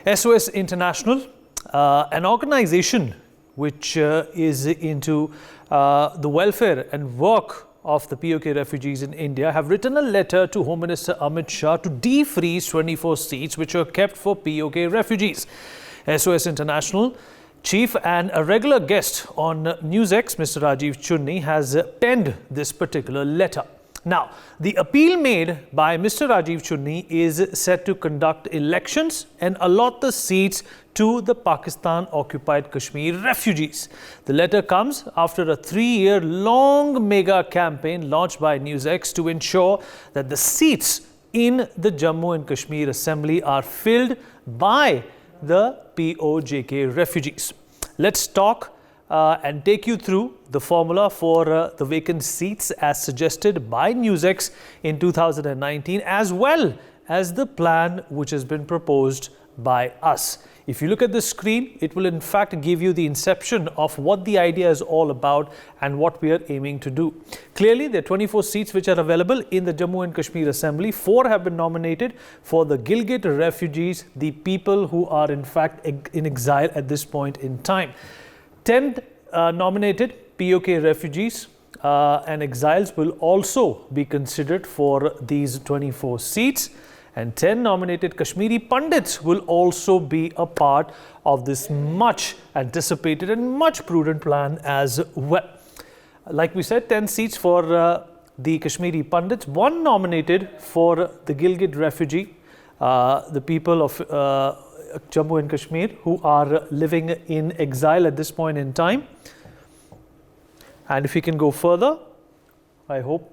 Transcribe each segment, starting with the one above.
SOS International, an organization which is into the welfare and work of the PoK refugees in India, have written a letter to Home Minister Amit Shah to defreeze 24 seats which are kept for PoK refugees. SOS International Chief and a regular guest on NewsX, Mr. Rajiv Chunni, has penned this particular letter. Now, the appeal made by Mr. Rajiv Chunni is set to conduct elections and allot the seats to the Pakistan-occupied Kashmir refugees. The letter comes after a 3-year-long mega campaign launched by NewsX to ensure that the seats in the Jammu and Kashmir Assembly are filled by the PoJK refugees. Let's talk and take you through the formula for the vacant seats as suggested by NewsX in 2019, as well as the plan which has been proposed by us. If you look at the screen, it will in fact give you the inception of what the idea is all about and what we are aiming to do. Clearly, there are 24 seats which are available in the Jammu and Kashmir Assembly. 4 have been nominated for the Gilgit refugees, the people who are in fact in exile at this point in time. 10 nominated PoK refugees and exiles will also be considered for these 24 seats. And 10 nominated Kashmiri Pandits will also be a part of this much anticipated and much prudent plan as well. Like we said, 10 seats for the Kashmiri Pandits, 1 nominated for the Gilgit refugee, the people of Jammu and Kashmir who are living in exile at this point in time. And if we can go further, I hope.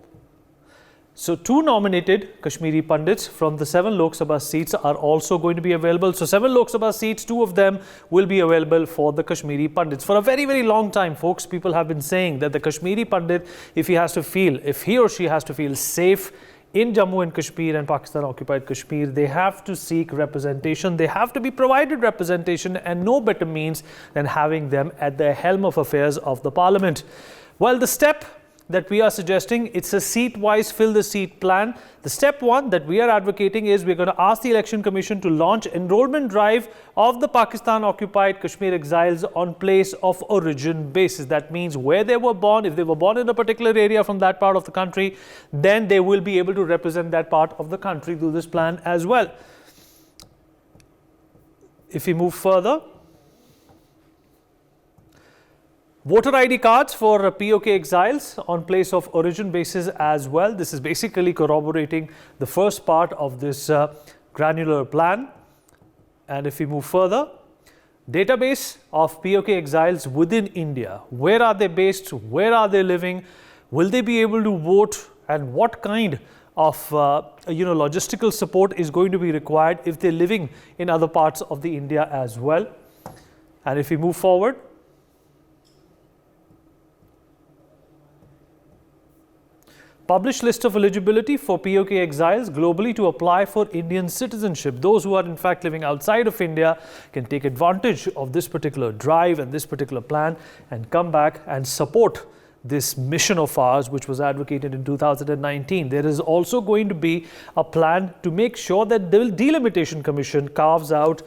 So 2 nominated Kashmiri Pandits from the 7 Lok Sabha seats are also going to be available. So 7 Lok Sabha seats, 2 of them will be available for the Kashmiri Pandits. For a very, very long time, folks, people have been saying that the Kashmiri Pandit, if he or she has to feel safe in Jammu and Kashmir and Pakistan-occupied Kashmir, they have to seek representation. They have to be provided representation, and no better means than having them at the helm of affairs of the Parliament. Well, the step that we are suggesting, it's a seat-wise fill the seat plan. The step 1 that we are advocating is we're going to ask the Election Commission to launch enrollment drive of the Pakistan-occupied Kashmir exiles on place of origin basis. That means where they were born. If they were born in a particular area from that part of the country, then they will be able to represent that part of the country through this plan as well. If we move further, voter ID cards for PoK exiles on place of origin basis as well. This is basically corroborating the first part of this granular plan. And if we move further, database of PoK exiles within India. Where are they based? Where are they living? Will they be able to vote? And what kind of logistical support is going to be required if they're living in other parts of the India as well? And if we move forward, published list of eligibility for PoK exiles globally to apply for Indian citizenship. Those who are in fact living outside of India can take advantage of this particular drive and this particular plan and come back and support this mission of ours, which was advocated in 2019. There is also going to be a plan to make sure that the Delimitation Commission carves out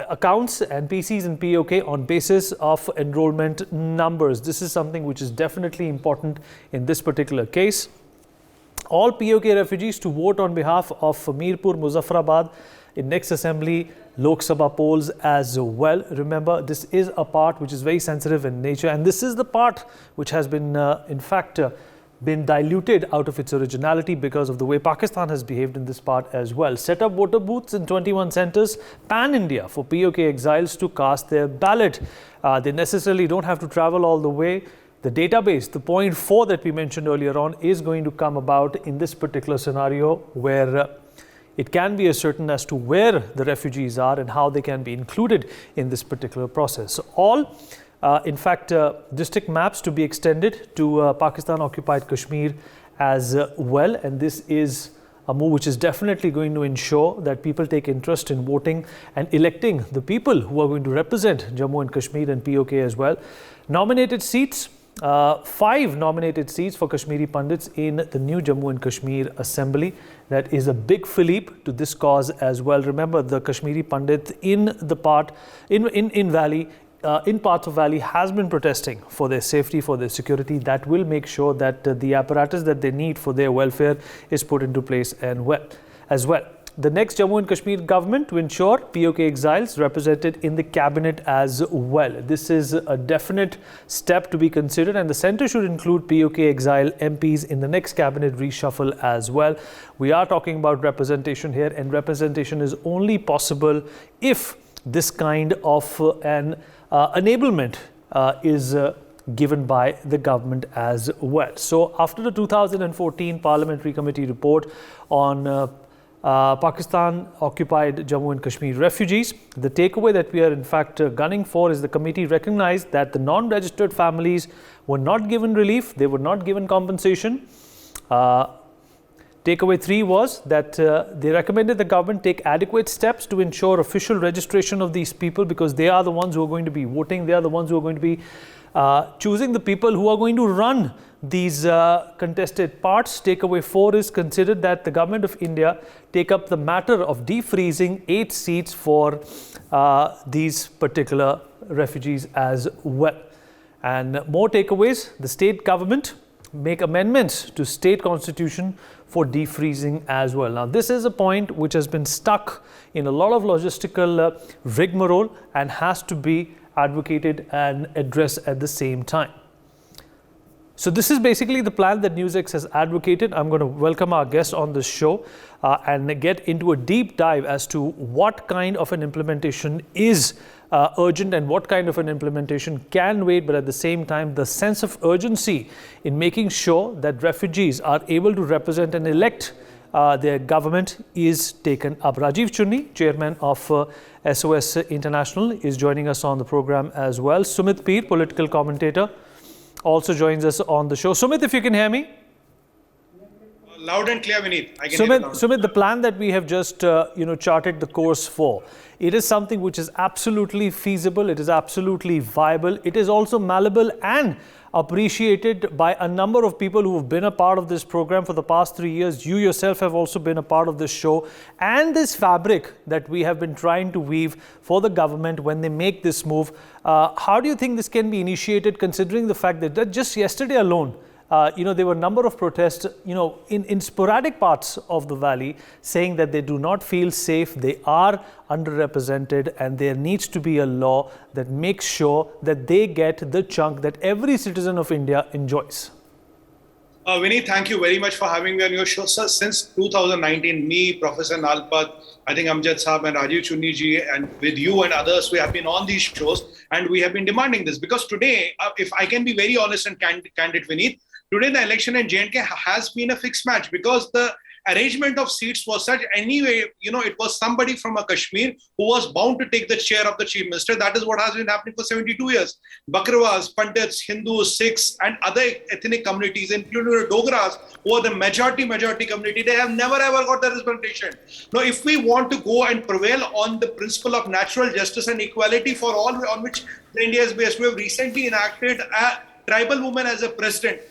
accounts and PCs and PoK on basis of enrollment numbers. This is something which is definitely important in this particular case. All PoK refugees to vote on behalf of Mirpur, Muzaffarabad in next assembly Lok Sabha polls as well. Remember, this is a part which is very sensitive in nature, and this is the part which has been been diluted out of its originality because of the way Pakistan has behaved in this part as well. Set up voter booths in 21 centers pan-India for PoK exiles to cast their ballot. They necessarily don't have to travel all the way. The database, the point 4 that we mentioned earlier on, is going to come about in this particular scenario where it can be ascertained as to where the refugees are and how they can be included in this particular process. So all in fact, district maps to be extended to Pakistan-occupied Kashmir as well. And this is a move which is definitely going to ensure that people take interest in voting and electing the people who are going to represent Jammu and Kashmir and PoK as well. Nominated seats 5 nominated seats for Kashmiri Pandits in the new Jammu and Kashmir Assembly. That is a big fillip to this cause as well. Remember, the Kashmiri Pandit in parts of Valley has been protesting for their safety, for their security. That will make sure that the apparatus that they need for their welfare is put into place as well. The next Jammu and Kashmir government to ensure PoK exiles represented in the cabinet as well. This is a definite step to be considered, and the centre should include PoK exile MPs in the next cabinet reshuffle as well. We are talking about representation here, and representation is only possible if this kind of an enablement is given by the government as well. So after the 2014 Parliamentary Committee report on Pakistan-occupied Jammu and Kashmir refugees, the takeaway that we are in fact gunning for is the committee recognized that the non-registered families were not given relief, they were not given compensation. Takeaway 3 was that they recommended the government take adequate steps to ensure official registration of these people, because they are the ones who are going to be voting, they are the ones who are going to be choosing the people who are going to run these contested parts. Takeaway 4 is considered that the government of India take up the matter of defreezing 8 seats for these particular refugees as well. And more takeaways: the state government make amendments to state constitution for defreezing as well. Now, this is a point which has been stuck in a lot of logistical rigmarole and has to be advocated and addressed at the same time. So this is basically the plan that NewsX has advocated. I'm going to welcome our guest on this show and get into a deep dive as to what kind of an implementation is urgent and what kind of an implementation can wait, but at the same time, the sense of urgency in making sure that refugees are able to represent and elect their government is taken up. Rajiv Chunni, chairman of SOS International, is joining us on the program as well. Sumit Peer, political commentator, also joins us on the show. Sumit, if you can hear me. Loud and clear, Vineet. I can hear you. Sumit, the plan that we have just charted the course for, it is something which is absolutely feasible, it is absolutely viable, it is also malleable and appreciated by a number of people who have been a part of this program for the past 3 years. You yourself have also been a part of this show, and this fabric that we have been trying to weave for the government when they make this move. How do you think this can be initiated, considering the fact that just yesterday alone, there were a number of protests, in sporadic parts of the valley, saying that they do not feel safe, they are underrepresented, and there needs to be a law that makes sure that they get the chunk that every citizen of India enjoys. Vineet, thank you very much for having me on your show. Sir, since 2019, me, Professor Nalpat, I think Amjad Saab and Rajiv Chunni ji, and with you and others, we have been on these shows and we have been demanding this. Because today, if I can be very honest and candid, Vineet, today the election in J&K has been a fixed match, because the arrangement of seats was such. Anyway, it was somebody from a Kashmir who was bound to take the chair of the chief minister. That is what has been happening for 72 years. Bakrawas, Pandits, Hindus, Sikhs, and other ethnic communities, including the Dogras, who are the majority community, they have never ever got the representation. Now, if we want to go and prevail on the principle of natural justice and equality for all, on which India is based, we have recently enacted a tribal woman as a president.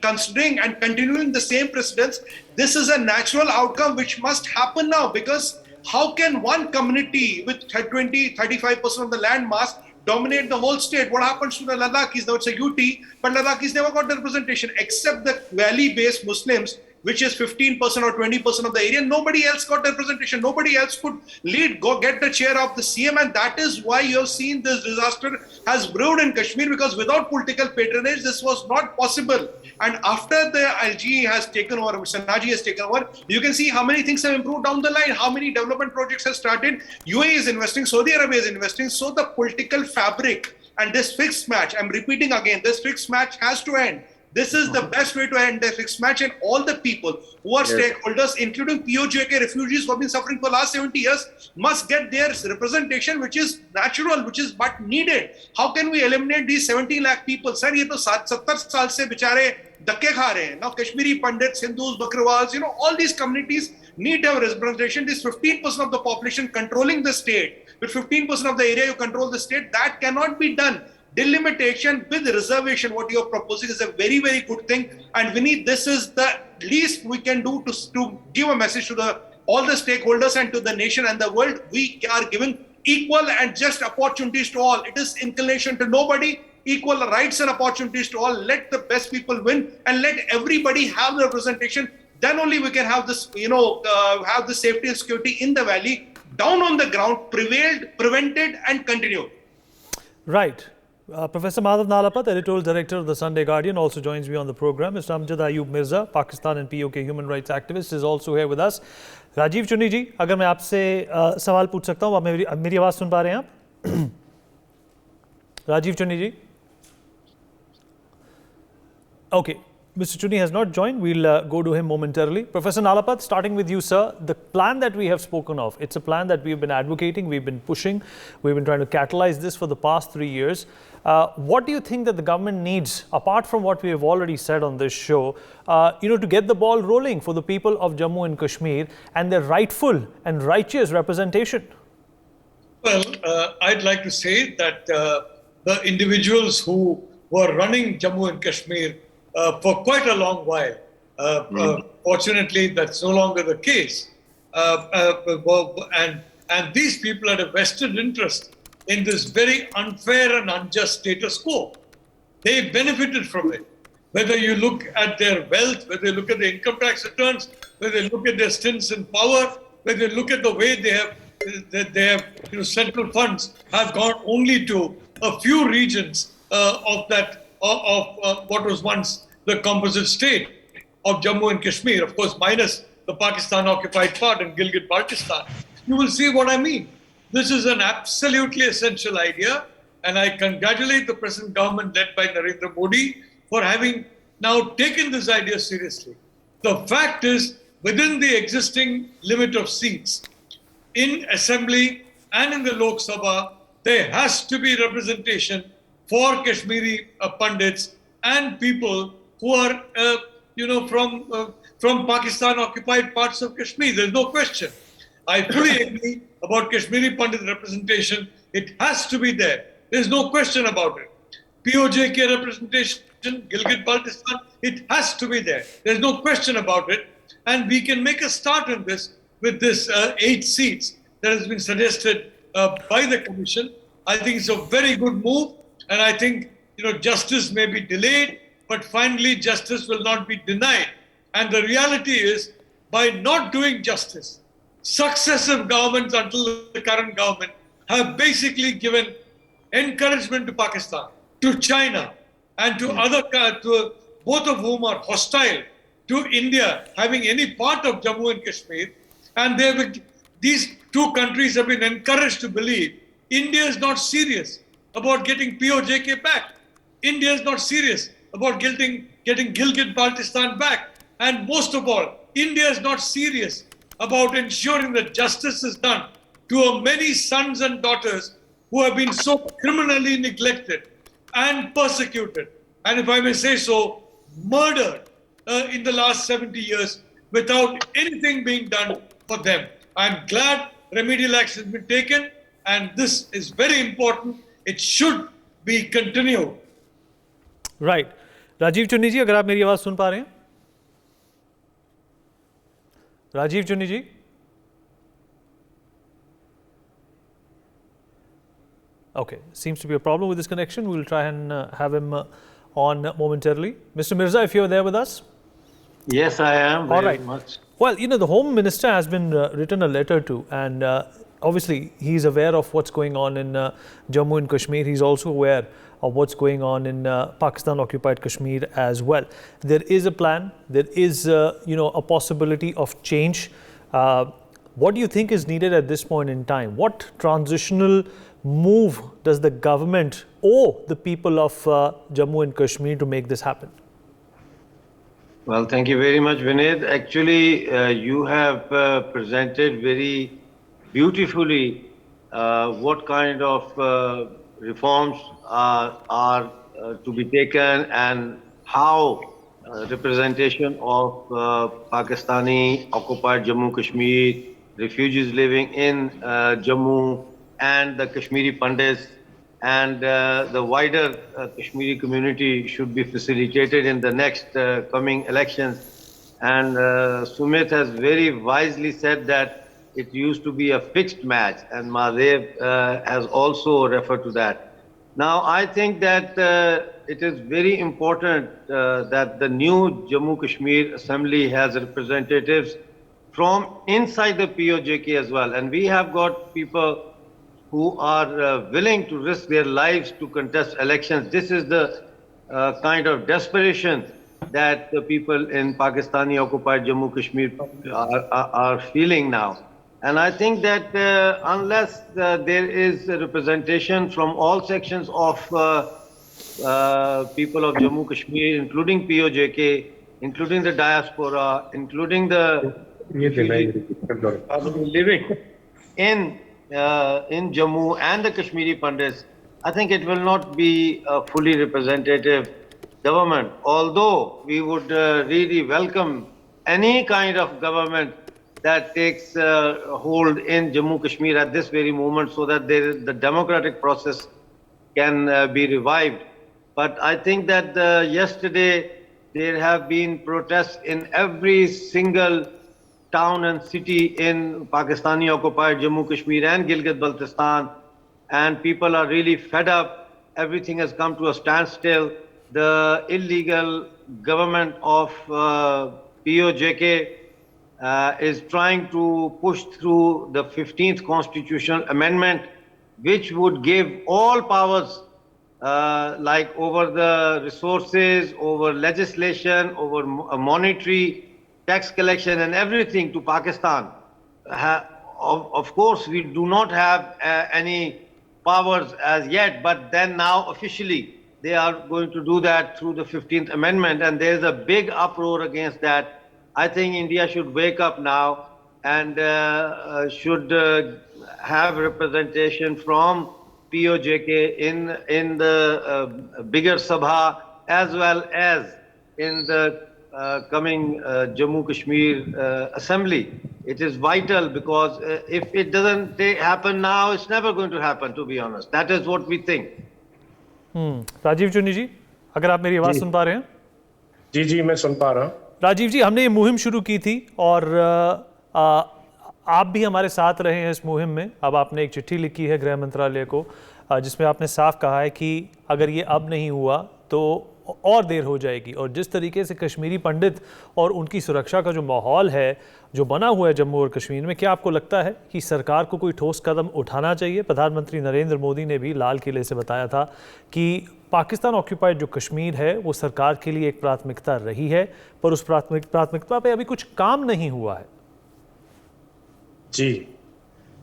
Considering and continuing the same precedents, this is a natural outcome which must happen now, because how can one community with 20-35% of the land mass dominate the whole state? What happens to the Ladakhis? Now it's a UT, but Ladakhis never got the representation except the valley-based Muslims, which is 15% or 20% of the area. Nobody else got representation. Nobody else could get the chair of the CM. And that is why you have seen this disaster has brewed in Kashmir, because without political patronage, this was not possible. And after the LG has taken over, Mr. Naji has taken over, you can see how many things have improved down the line, how many development projects have started. UAE is investing, Saudi Arabia is investing. So the political fabric and this fixed match, I'm repeating again, this fixed match has to end. This is the best way to end the fixed match, and all the people who are stakeholders, including PoJK refugees who have been suffering for the last 70 years, must get their representation, which is natural, which is but needed. How can we eliminate these 17 lakh people? Sir, ये तो 70 साल से बेचारे धक्के खा रहे हैं. Now Kashmiri Pandits, Hindus, Bakrawals, all these communities need to have representation. This 15% of the population controlling the state, with 15% of the area you control the state, that cannot be done. delimitation with reservation, what you're proposing is a very, very good thing. And Vineet, this is the least we can do to give a message to all the stakeholders and to the nation and the world. We are giving equal and just opportunities to all. It is inclination to nobody, equal rights and opportunities to all. Let the best people win and let everybody have the representation. Then only we can have this, have the safety and security in the valley, down on the ground, prevented and continued. Right. Professor Madhav Nalapat, editorial director of the Sunday Guardian, also joins me on the program. Mr. Amjad Ayub Mirza, Pakistan and PoK human rights activist, is also here with us. Rajiv Chunni जी, अगर मैं आपसे सवाल पूछ सकता हूँ, आप मेरी आवाज़ सुन पा रहे हैं आप? राजीव चुन्नी जी? Okay. Mr. Chunni has not joined. We'll go to him momentarily. Professor Nalapat, starting with you, sir. The plan that we have spoken of, it's a plan that we've been advocating, we've been pushing, we've been trying to catalyze this for the past 3 years. What do you think that the government needs, apart from what we have already said on this show, to get the ball rolling for the people of Jammu and Kashmir and their rightful and righteous representation? Well, I'd like to say that the individuals who were running Jammu and Kashmir for quite a long while. Fortunately, that's no longer the case. And these people had a vested interest in this very unfair and unjust status quo. They benefited from it. Whether you look at their wealth, whether you look at the income tax returns, whether you look at their stints in power, whether you look at the way they have central funds have gone only to a few regions of what was once the composite state of Jammu and Kashmir, of course, minus the Pakistan-occupied part and Gilgit-Baltistan. You will see what I mean. This is an absolutely essential idea, and I congratulate the present government led by Narendra Modi for having now taken this idea seriously. The fact is, within the existing limit of seats in Assembly and in the Lok Sabha, there has to be representation for Kashmiri Pandits and people who are, from Pakistan-occupied parts of Kashmir. There's no question. I fully agree about Kashmiri Pandit representation. It has to be there. There's no question about it. PoJK representation, Gilgit-Baltistan, it has to be there. There's no question about it. And we can make a start on this with this 8 seats that has been suggested by the Commission. I think it's a very good move. And I think, justice may be delayed, but finally justice will not be denied. And the reality is, by not doing justice, successive governments until the current government have basically given encouragement to Pakistan, to China, and to both of whom are hostile to India having any part of Jammu and Kashmir. And these two countries have been encouraged to believe India is not serious about getting PoJK back. India is not serious about getting Gilgit-Baltistan back. And most of all, India is not serious about ensuring that justice is done to many sons and daughters who have been so criminally neglected and persecuted, and if I may say so, murdered in the last 70 years without anything being done for them. I'm glad remedial action has been taken, and this is very important. It should be continued. Right. Rajiv Chunni जी, अगर आप मेरी आवाज़ सुन पा रहे हैं? राजीव चुन्नी जी? Okay, seems to be a problem with this connection. We'll try and have him on momentarily. Mr. Mirza, if you're there with us? Yes, I am. All right. Much. Well, the Home Minister has been written a letter to, and obviously he's aware of what's going on in Jammu and Kashmir. He's also aware of what's going on in Pakistan-occupied Kashmir as well. There is a plan. There is, a possibility of change. What do you think is needed at this point in time? What transitional move does the government owe the people of Jammu and Kashmir to make this happen? Well, thank you very much, Vineet. Actually, you have presented very beautifully what kind of reforms are to be taken and how representation of Pakistani occupied Jammu Kashmir, refugees living in Jammu, and the Kashmiri Pandits and the wider Kashmiri community should be facilitated in the next coming elections. And Sumit has very wisely said that it used to be a fixed match, and Mahadev has also referred to that. Now, I think that it is very important that the new Jammu Kashmir Assembly has representatives from inside the PoJK as well. And we have got people who are willing to risk their lives to contest elections. This is the kind of desperation that the people in Pakistani occupied Jammu Kashmir are feeling now. And I think that unless there is a representation from all sections of people of Jammu Kashmir, including PoJK, including the diaspora, including the living in Jammu and the Kashmiri Pandits, I think it will not be a fully representative government. Although we would really welcome any kind of government that takes hold in Jammu Kashmir at this very moment, so that the democratic process can be revived. But I think that yesterday there have been protests in every single town and city in Pakistani occupied Jammu Kashmir and Gilgit-Baltistan, and people are really fed up. Everything has come to a standstill. The illegal government of PoJK is trying to push through the 15th constitutional amendment, which would give all powers like over the resources, over legislation, over monetary, tax collection and everything to Pakistan. Of course, we do not have any powers as yet, but then now officially they are going to do that through the 15th amendment, and there is a big uproar against that. I think India should wake up now and should have representation from PoJK in the bigger Sabha, as well as in the coming Jammu Kashmir Assembly. It is vital, because if it doesn't happen now, it's never going to happen, to be honest. That is what we think. Rajiv Chunni जी, अगर आप मेरी आवाज़ सुन पा रहे हैं? जी जी, मैं सुन पा रहा हूँ। राजीव जी, हमने ये मुहिम शुरू की थी और आप भी हमारे साथ रहे हैं इस मुहिम में। अब आपने एक चिट्ठी लिखी है गृह मंत्रालय को, जिसमें आपने साफ कहा है कि अगर ये अब नहीं हुआ तो और देर हो जाएगी। और जिस तरीके से कश्मीरी पंडित और उनकी सुरक्षा का जो माहौल है जो बना हुआ है जम्मू और कश्मीर में, क्या आपको लगता है कि सरकार को कोई ठोस कदम उठाना चाहिए? प्रधानमंत्री नरेंद्र मोदी ने भी लाल किले से बताया था कि पाकिस्तान ऑक्यूपाइड जो कश्मीर है वो सरकार के लिए एक प्राथमिकता रही है, पर उस प्राथमिकता पे अभी कुछ काम नहीं हुआ है। जी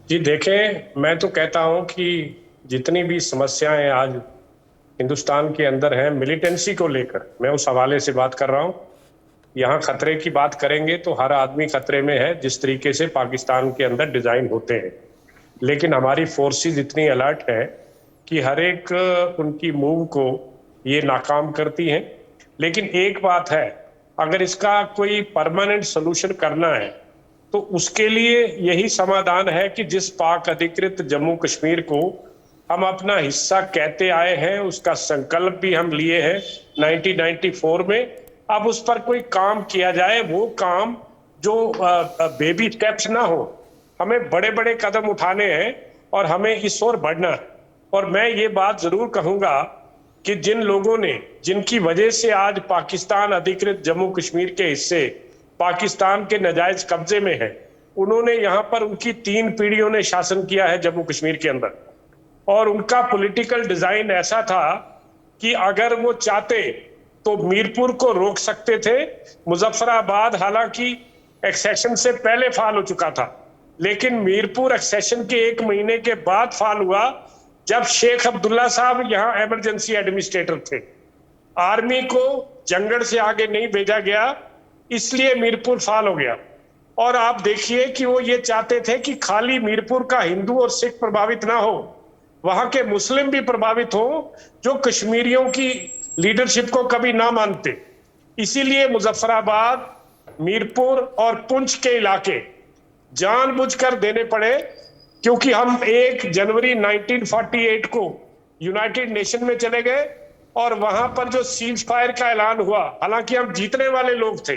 जी, देखें, मैं तो कहता हूं कि जितनी भी समस्याएं आज हिंदुस्तान के अंदर है मिलिटेंसी को लेकर, मैं उस हवाले से बात कर रहा हूं। यहाँ खतरे की बात करेंगे तो हर आदमी खतरे में है, जिस तरीके से पाकिस्तान के अंदर डिजाइन होते हैं। लेकिन हमारी फोर्सेस इतनी अलर्ट है कि हर एक उनकी मूव को ये नाकाम करती हैं। लेकिन एक बात है, अगर इसका कोई परमानेंट सोल्यूशन करना है तो उसके लिए यही समाधान है कि जिस पाक अधिकृत जम्मू कश्मीर को हम अपना हिस्सा कहते आए हैं, उसका संकल्प भी हम लिए हैं 1994 में, अब उस पर कोई काम किया जाए। वो काम जो बेबी स्टेप्स ना हो, हमें बड़े बड़े कदम उठाने हैं और हमें इस ओर बढ़ना है। और मैं ये बात जरूर कहूंगा कि जिन लोगों ने, जिनकी वजह से आज पाकिस्तान अधिकृत जम्मू कश्मीर के हिस्से पाकिस्तान के नाजायज कब्जे में है, उन्होंने यहाँ पर उनकी 3 पीढ़ियों ने शासन किया है जम्मू कश्मीर के अंदर। और उनका पॉलिटिकल डिजाइन ऐसा था कि अगर वो चाहते तो मीरपुर को रोक सकते थे। मुजफ्फराबाद हालांकि एक्सेशन से पहले फाल हो चुका था, लेकिन मीरपुर एक्सेशन के 1 महीने के बाद फाल हुआ, जब शेख अब्दुल्ला साहब यहाँ इमरजेंसी एडमिनिस्ट्रेटर थे। आर्मी को जंगल से आगे नहीं भेजा गया, इसलिए मीरपुर फाल हो गया। और आप देखिए कि वो ये चाहते थे कि खाली मीरपुर का हिंदू और सिख प्रभावित ना हो, वहां के मुस्लिम भी प्रभावित हो, जो कश्मीरियों की लीडरशिप को कभी ना मानते। इसीलिए मुजफ्फराबाद, मीरपुर और पुंछ के इलाके जानबूझकर देने पड़े, क्योंकि हम 1 जनवरी 1948 को यूनाइटेड नेशन में चले गए और वहां पर जो सीज फायर का ऐलान हुआ, हालांकि हम जीतने वाले लोग थे,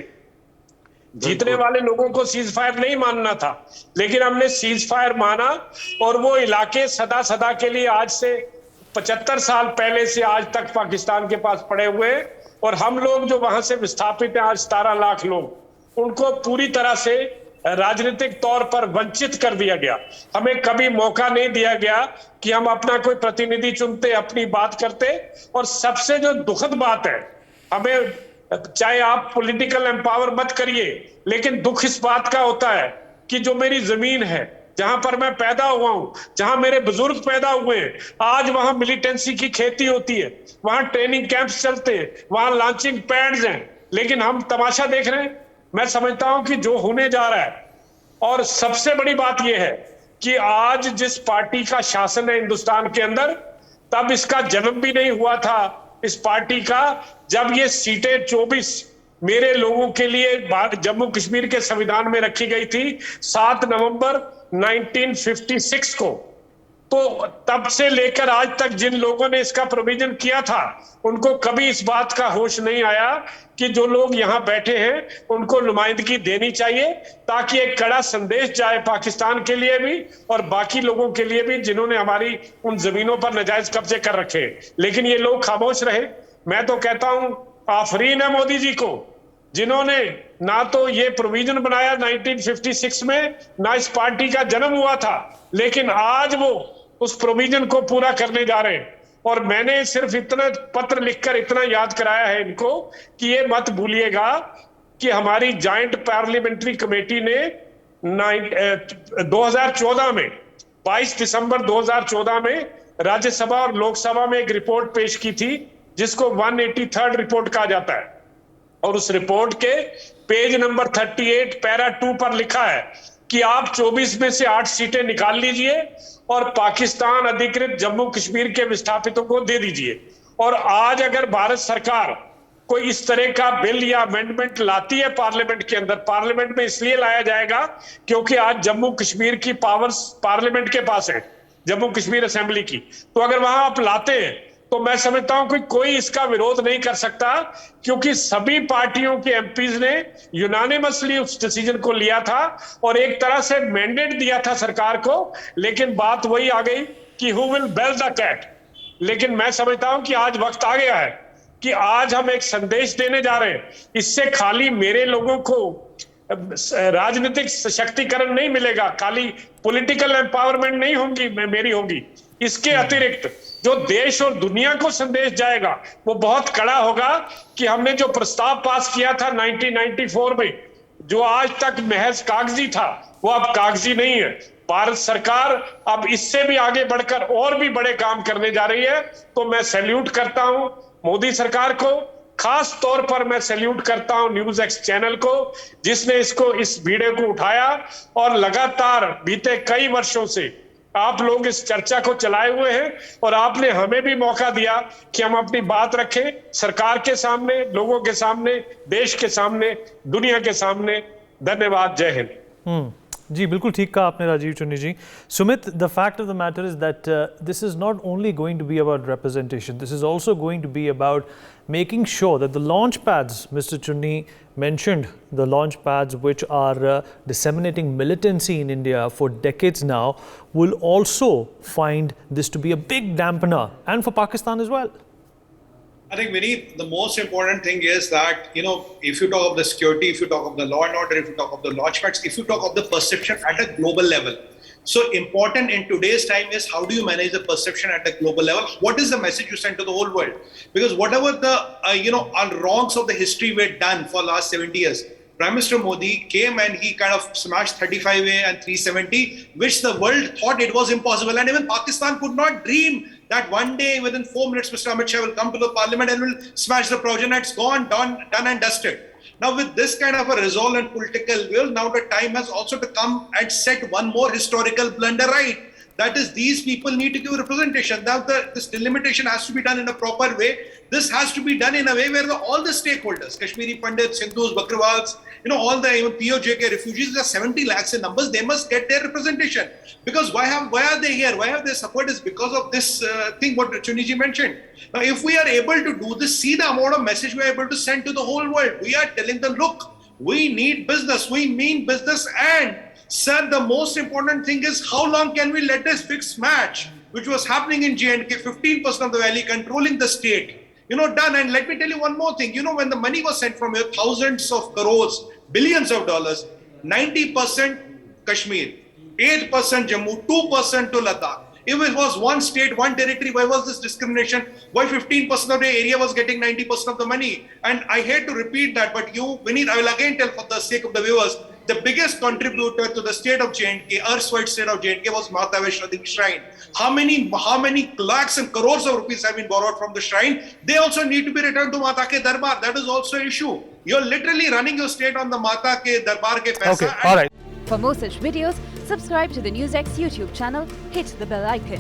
जीतने वाले लोगों को सीज फायर नहीं मानना था, लेकिन हमने सीज फायर माना और वो इलाके सदा सदा के लिए आज से 75 साल पहले से आज तक पाकिस्तान के पास पड़े हुए हैं। और हम लोग जो वहां से विस्थापित हैं, आज 17 लाख लोग, उनको पूरी तरह से राजनीतिक तौर पर वंचित कर दिया गया। हमें कभी मौका नहीं दिया गया कि हम अपना कोई प्रतिनिधि चुनते, अपनी बात करते। और सबसे जो दुखद बात है, हमें, चाहे आप पॉलिटिकल एम्पावर मत करिए, लेकिन दुख इस बात का होता है कि जो मेरी जमीन है, जहां पर मैं पैदा हुआ हूं, जहां मेरे बुजुर्ग पैदा हुए हैं, आज वहां मिलिटेंसी की खेती होती है, वहां ट्रेनिंग कैंप्स चलते हैं, वहां लॉन्चिंग पैड्स हैं, लेकिन हम तमाशा देख रहे हैं। मैं समझता हूं कि जो होने जा रहा है, और सबसे बड़ी बात यह है कि आज जिस पार्टी का शासन है हिंदुस्तान के अंदर, तब इसका जन्म भी नहीं हुआ था इस पार्टी का, जब ये सीटें 24 मेरे लोगों के लिए जम्मू कश्मीर के संविधान में रखी गई थी 7 नवंबर 1956 को। तो तब से लेकर आज तक जिन लोगों ने इसका प्रोविजन किया था, उनको कभी इस बात का होश नहीं आया कि जो लोग यहां बैठे हैं उनको नुमाइंदगी देनी चाहिए, ताकि एक कड़ा संदेश जाए पाकिस्तान के लिए भी और बाकी लोगों के लिए भी जिन्होंने हमारी उन जमीनों पर नाजायज कब्जे कर रखे हैं। लेकिन ये लोग खामोश रहे। मैं तो कहता हूं आफरीन है मोदी जी को, जिन्होंने ना तो ये प्रोविजन बनाया 1956 में, ना इस पार्टी का जन्म हुआ था, लेकिन आज वो उस प्रोविजन को पूरा करने जा रहे हैं। और मैंने सिर्फ इतना पत्र लिखकर इतना याद कराया है इनको कि ये मत भूलिएगा कि हमारी जॉइंट पार्लियामेंट्री कमेटी ने 2014 में 22 दिसंबर 2014 में राज्यसभा और लोकसभा में एक रिपोर्ट पेश की थी, जिसको 183rd रिपोर्ट कहा जाता है। और उस रिपोर्ट के पेज नंबर 38 पैरा 2 पर लिखा है कि आप 24 में से 8 सीटें निकाल लीजिए और पाकिस्तान अधिकृत जम्मू कश्मीर के विस्थापितों को दे दीजिए। और आज अगर भारत सरकार कोई इस तरह का बिल या अमेंडमेंट लाती है पार्लियामेंट के अंदर, पार्लियामेंट में इसलिए लाया जाएगा क्योंकि आज जम्मू कश्मीर की पावर्स पार्लियामेंट के पास है, जम्मू कश्मीर असेंबली की, तो अगर वहां आप लाते हैं तो मैं समझता हूं कि कोई इसका विरोध नहीं कर सकता, क्योंकि सभी पार्टियों के एमपीज ने यूनानिमसली उस डिसीजन को लिया था और एक तरह से मैंडेट दिया था सरकार को। लेकिन बात वही आ गई कि who will bell the cat. लेकिन मैं समझता हूं कि आज वक्त आ गया है कि आज हम एक संदेश देने जा रहे हैं। इससे खाली मेरे लोगों को राजनीतिक सशक्तिकरण नहीं मिलेगा, खाली पॉलिटिकल एम्पावरमेंट नहीं होगी मेरी होगी, इसके अतिरिक्त जो देश और दुनिया को संदेश जाएगा वो बहुत कड़ा होगा कि हमने जो प्रस्ताव पास किया था 1994 में, जो आज तक महज कागजी था, वो अब कागजी नहीं है। भारत सरकार अब इससे भी आगे बढ़कर और भी बड़े काम करने जा रही है। तो मैं सैल्यूट करता हूं मोदी सरकार को, खास तौर पर मैं सैल्यूट करता हूं NewsX चैनल को, जिसने इस वीडियो को उठाया और लगातार बीते कई वर्षों से आप लोग इस चर्चा को चलाए हुए हैं और आपने हमें भी मौका दिया कि हम अपनी बात रखें सरकार के सामने, लोगों के सामने, देश के सामने, दुनिया के सामने। धन्यवाद। जय हिंद। जी बिल्कुल ठीक कहा आपने Rajiv Chunni ji. Sumit, the fact of the matter is that this is not only going to be about representation, this is also going to be about making sure that the launch pads, Mr. Chunni mentioned, the launch pads which are disseminating militancy in India for decades now, will also find this to be a big dampener, and for Pakistan as well. I think, Vineet, the most important thing is that, if you talk of the security, if you talk of the law and order, if you talk of the launchpads, if you talk of the perception at a global level, so important in today's time is how do you manage the perception at a global level? What is the message you send to the whole world? Because whatever the, wrongs of the history were done for last 70 years, Prime Minister Modi came and he kind of smashed 35A and 370, which the world thought it was impossible. And even Pakistan could not dream that one day within 4 minutes, Mr. Amit Shah will come to the parliament and will smash the project. And it's gone, done and dusted. Now with this kind of a resolve and political will, now the time has also to come and set one more historical blunder right. That is, these people need to give representation. Now, this delimitation has to be done in a proper way. This has to be done in a way where all the stakeholders, Kashmiri Pandits, Hindus, Bakrwals, all the even PoJK refugees, there are 70 lakhs in numbers. They must get their representation. Because why are they here? Why have they suffered? Is because of this thing what Chuniji mentioned. Now, if we are able to do this, see the amount of message we are able to send to the whole world. We are telling them, look, we need business. We mean business. And sir, the most important thing is how long can we let this fixed match, which was happening in J&K, 15% of the valley controlling the state, done. And let me tell you one more thing. When the money was sent from here, thousands of crores, billions of dollars, 90% Kashmir, 8% Jammu, 2% to Ladakh. If it was one state, one territory, why was this discrimination? Why 15% of the area was getting 90% of the money? And I hate to repeat that, but Vineet, I will again tell for the sake of the viewers, the biggest contributor to the state of J&K, erstwhile state of J&K, was Mata Vaishno Devi Shrine. How many lakhs and crores of rupees have been borrowed from the shrine? They also need to be returned to Mata Ke Darbar. That is also an issue. You're literally running your state on the Mata Ke Darbar Ke Paisa. Okay, all right. For more such videos, subscribe to the NewsX YouTube channel, hit the bell icon.